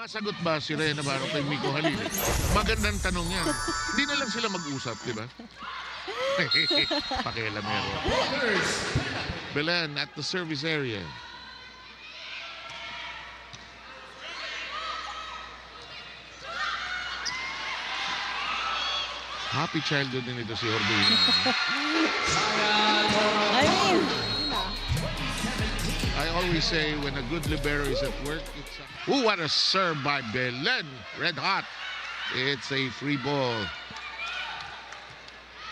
Masagot ba si Rhea Navarro kay Miko Halili? Magandang tanong yan. Hindi na lang sila mag-usap, di ba? Pakialamero. Belen at the service area. Happy childhood din ito si Horbina. I mean, I always say when a good libero is at work, it's ooh, what a serve by Belen. Red hot. It's a free ball.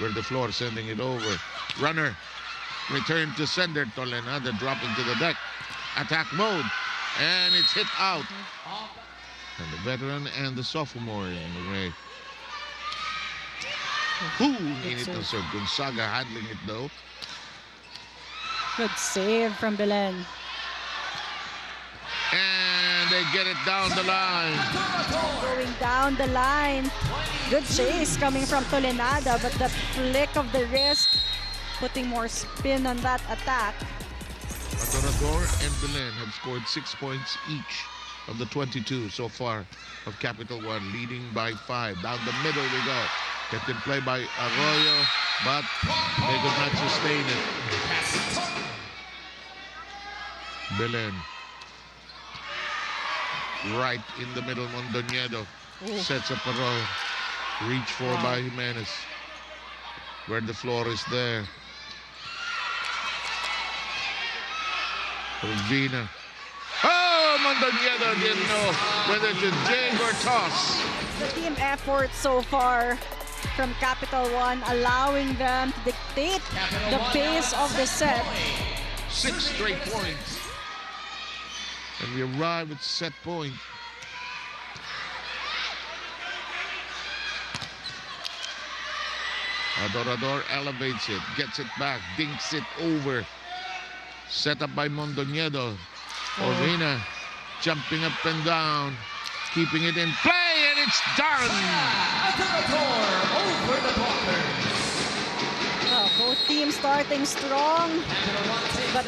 Where the floor sending it over. Runner. Return to sender. Tolenada dropping to the deck. Attack mode. And it's hit out. And the veteran and the sophomore in the way. Init ng serve. Gonzaga handling it though. good save from Belen. And they get it down the line. Going down the line. Good chase coming from Tolenada, but the flick of the wrist putting more spin on that attack. Adorador and Belen have scored 6 points each of the 22 so far of Capital One, leading by 5. Down the middle we go. Kept in play by Arroyo, but they could not sustain it. Belen. Right in the middle, Mondoñedo sets up a row. Reach for by Jimenez. Where the floor is there. Urbina. Oh, Mondoñedo didn't know whether to dig or toss. The team effort so far from Capital One, allowing them to dictate the pace of the set. 6 straight points. And we arrive at set point. Adorador elevates it, gets it back, dinks it over. Set up by Mondoñedo. Orina jumping up and down, keeping it in play, and it's done! Both teams starting strong, but